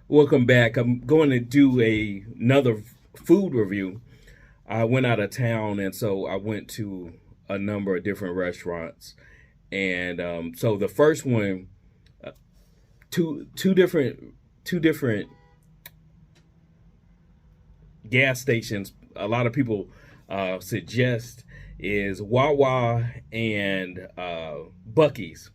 Welcome back. I'm going to do another food review. I went out of town, and so I went to a number of different restaurants. And so the first one, two different gas stations. A lot of people suggest is Wawa and Bucky's.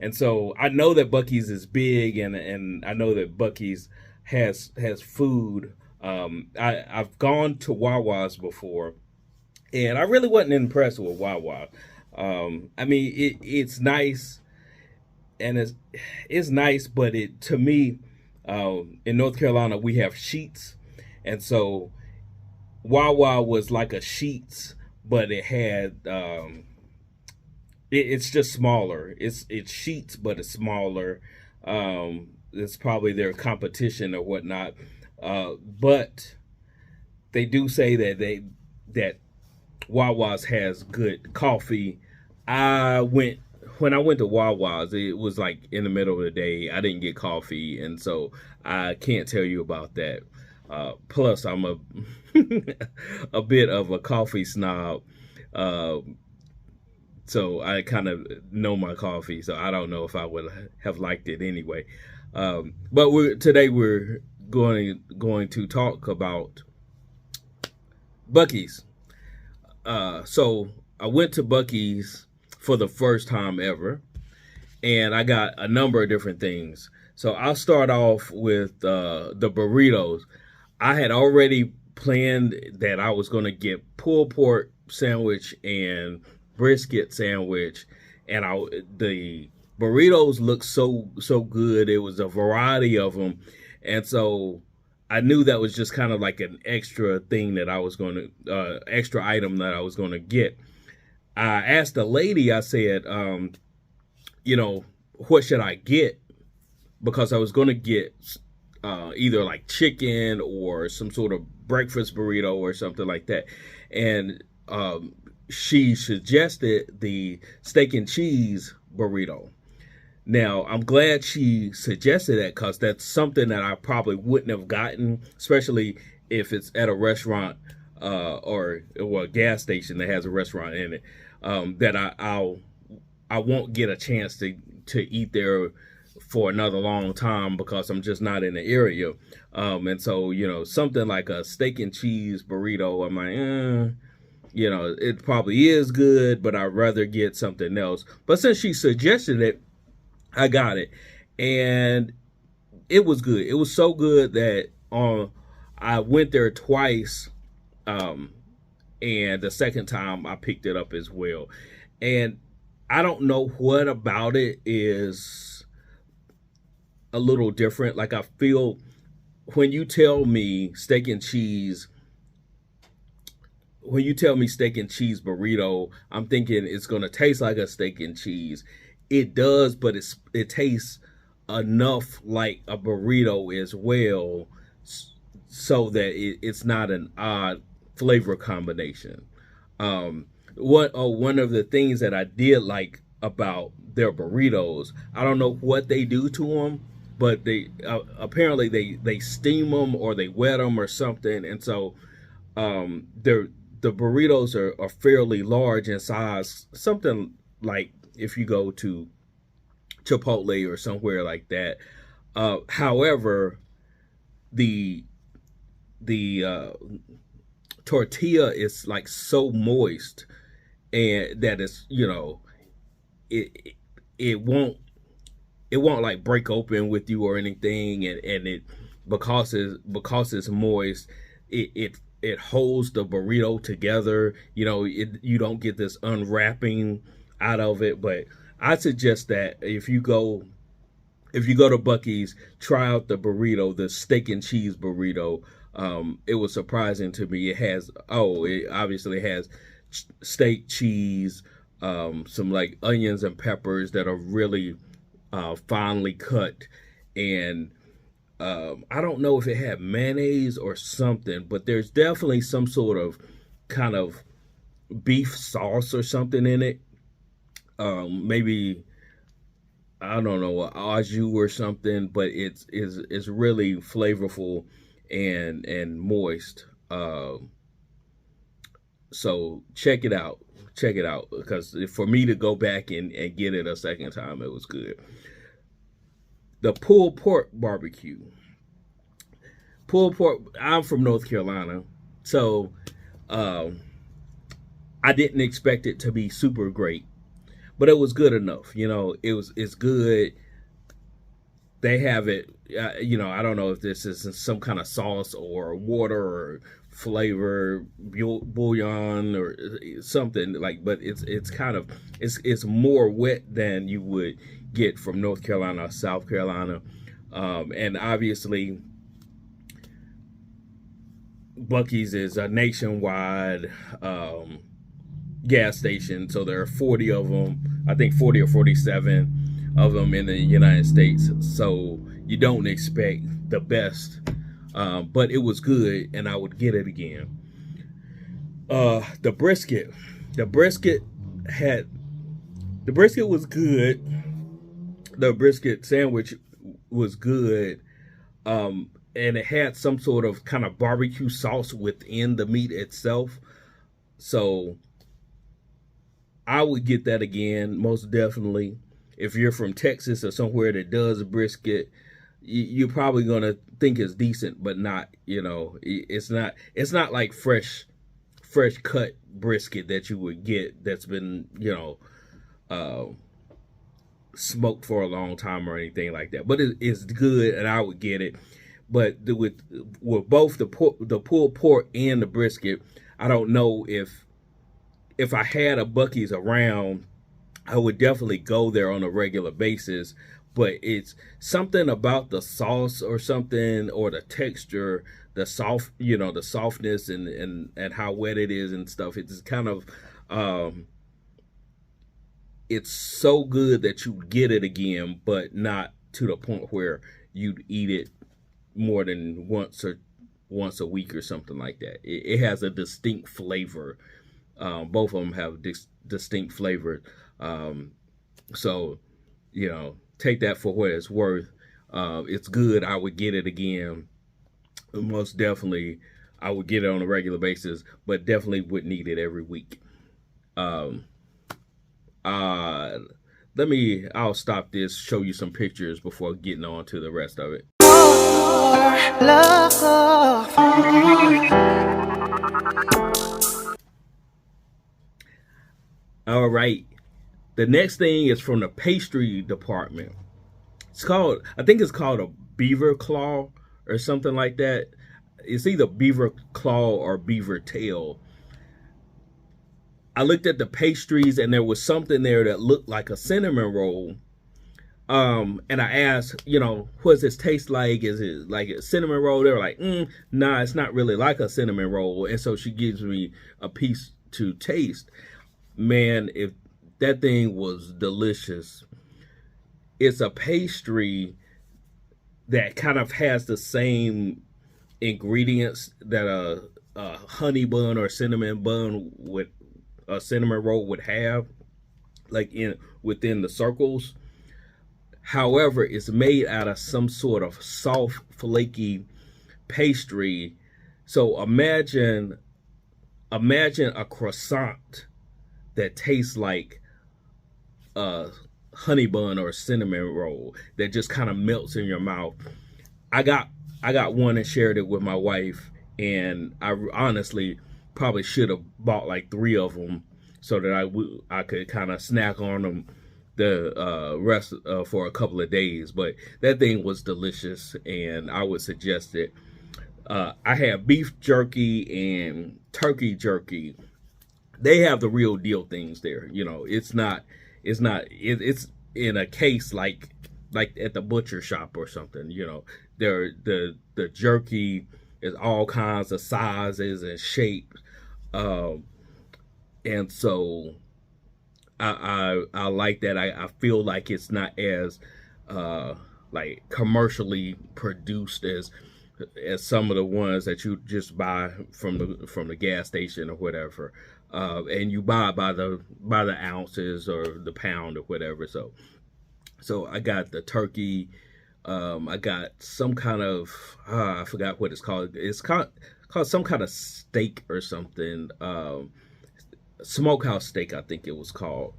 And so I know that Bucky's is big, and I know that Bucky's has food. I've gone to Wawa's before, and I really wasn't impressed with Wawa. I mean, it's nice, and it's nice, but it to me, in North Carolina we have Sheets, and so Wawa was like a Sheets, but it had it's just smaller. It's Sheets, but it's smaller. It's probably their competition or whatnot. But they do say that Wawa's has good coffee. When I went to Wawa's, it was like in the middle of the day. I didn't get coffee, and so I can't tell you about that. Plus, I'm a a bit of a coffee snob. So I kind of know my coffee, so I don't know if I would have liked it anyway. But today we're going to talk about Bucky's. So I went to Bucky's for the first time ever, and I got a number of different things. So I'll start off with the burritos. I had already planned that I was going to get pulled pork sandwich and brisket sandwich, and the burritos looked so good. It was a variety of them, and so I knew that was just kind of like an extra thing that I was going to extra item that I was going to get. I asked the lady, I said, what should I get? Because I was going to get either like chicken or some sort of breakfast burrito or something like that. And she suggested the steak and cheese burrito. Now, I'm glad she suggested that, because that's something that I probably wouldn't have gotten, especially if it's at a restaurant or a gas station that has a restaurant in it, that I won't get a chance to eat there for another long time, because I'm just not in the area. And so, something like a steak and cheese burrito, I'm like, it probably is good, but I'd rather get something else. But since she suggested it, I got it, and it was good. It was so good that I went there twice, and the second time I picked it up as well. And I don't know what about it is a little different. Like, I feel when you tell me steak and cheese burrito, I'm thinking it's going to taste like a steak and cheese. It does, but it tastes enough like a burrito as well, so that it's not an odd flavor combination. One of the things that I did like about their burritos, I don't know what they do to them, but they apparently they steam them or they wet them or something, and so the burritos are fairly large in size, something like if you go to Chipotle or somewhere like that. However, the tortilla is like so moist, and that it's it won't like break open with you or anything, and it because it's moist, it holds the burrito together. You don't get this unwrapping out of it. But I suggest that if you go to Bucky's, try out the burrito, the steak and cheese burrito. It was surprising to me. It obviously has steak, cheese, some like onions and peppers that are really finely cut, and I don't know if it had mayonnaise or something, but there's definitely some sort of kind of beef sauce or something in it. Maybe I don't know, au jus or something, but it's really flavorful and moist. So check it out. Check it out, because for me to go back and get it a second time, it was good. The pulled pork barbecue. Pulled pork. I'm from North Carolina, so I didn't expect it to be super great, but it was good enough. It's good. They have it. I don't know if this is some kind of sauce or water or flavor bouillon or something like, but it's kind of it's more wet than you would get from North Carolina or South Carolina, and obviously Bucky's is a nationwide gas station, so there are 40 of them. I think 40 or 47 of them in the United States. So you don't expect the best, but it was good, and I would get it again. The brisket was good. The brisket sandwich was good, and it had some sort of kind of barbecue sauce within the meat itself. So I would get that again, most definitely. If you're from Texas or somewhere that does brisket, you're probably gonna think it's decent, but not. It's not. It's not like fresh cut brisket that you would get that's been smoked for a long time or anything like that. But it's good, and I would get it. But with both the pulled pork and the brisket, I don't know if I had a Bucky's around, I would definitely go there on a regular basis. But it's something about the sauce or something, or the texture, the softness and how wet it is and stuff. It's kind of it's so good that you get it again, but not to the point where you'd eat it more than once a week or something like that. It has a distinct flavor. Both of them have distinct flavor. So, take that for what it's worth. It's good. I would get it again. Most definitely, I would get it on a regular basis, but definitely wouldn't eat it every week. I'll stop this, show you some pictures before getting on to the rest of it. All right. The next thing is from the pastry department. I think it's called a beaver claw or something like that. It's either beaver claw or beaver tail. I looked at the pastries, and there was something there that looked like a cinnamon roll. And I asked, what does this taste like? Is it like a cinnamon roll? They were like, nah, it's not really like a cinnamon roll. And so she gives me a piece to taste. Man, if that thing was delicious. It's a pastry that kind of has the same ingredients that a honey bun or cinnamon bun would, a cinnamon roll would have, like within the circles. However, it's made out of some sort of soft, flaky pastry. So imagine a croissant that tastes like a honey bun or a cinnamon roll that just kind of melts in your mouth. I got one and shared it with my wife, and I honestly probably should have bought like 3 of them so that I could kind of snack on them the rest for a couple of days. But that thing was delicious, and I would suggest it. I have beef jerky and turkey jerky. They have the real deal things there. It's in a case like at the butcher shop or something. The jerky is all kinds of sizes and shapes, and so I like that. I feel like it's not as like commercially produced as some of the ones that you just buy from the gas station or whatever, and you buy by the ounces or the pound or whatever. So So I got the turkey. I got some kind of I forgot what it's called. It's called some kind of steak or something. Smokehouse steak, I think it was called.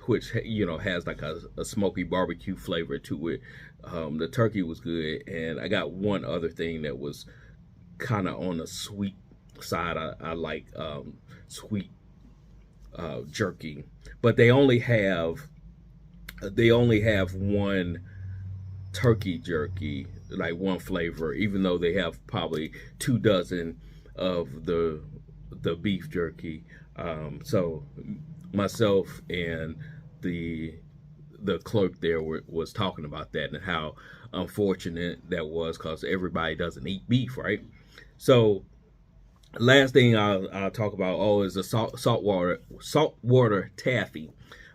Which has like a smoky barbecue flavor to it. The turkey was good, and I got one other thing that was kind of on the sweet side. I like sweet jerky, but they only have one turkey jerky, like one flavor, even though they have probably 2 dozen of the beef jerky. So myself and the clerk there was talking about that and how unfortunate that was because everybody doesn't eat beef, right? So last thing I'll talk about is the saltwater taffy.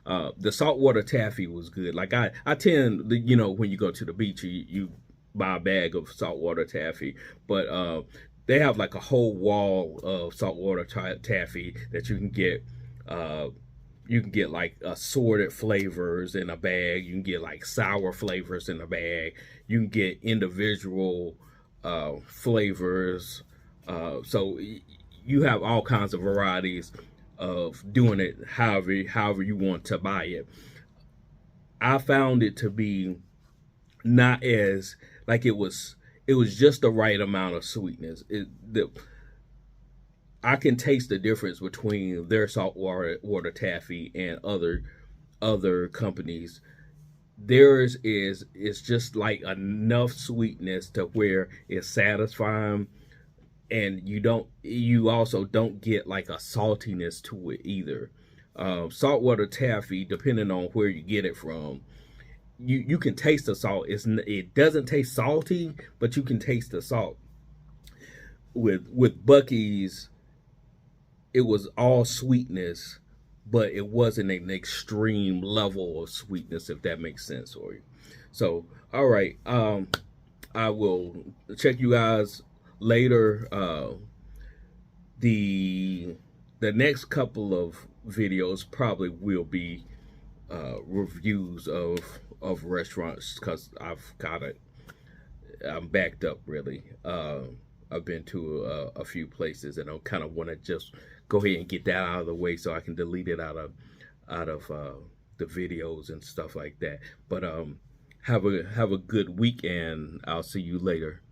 The saltwater taffy was good. Like I tend, when you go to the beach, you buy a bag of saltwater taffy, but they have like a whole wall of saltwater taffy that you can get. You can get like assorted flavors in a bag. You can get like sour flavors in a bag. You can get individual flavors. So you have all kinds of varieties of doing it however you want to buy it. I found it to be not as like it was just the right amount of sweetness. I can taste the difference between their saltwater taffy and other companies. Theirs is just like enough sweetness to where it's satisfying, and you also don't get like a saltiness to it either. Saltwater taffy, depending on where you get it from, you can taste the salt. It doesn't taste salty, but you can taste the salt. With Bucky's, it was all sweetness, but it wasn't an extreme level of sweetness, if that makes sense for you. So, all right, I will check you guys later. The next couple of videos probably will be reviews of restaurants because I'm backed up really. I've been to a few places, and I kind of want to just go ahead and get that out of the way so I can delete it out of the videos and stuff like that. But have a good week, and I'll see you later.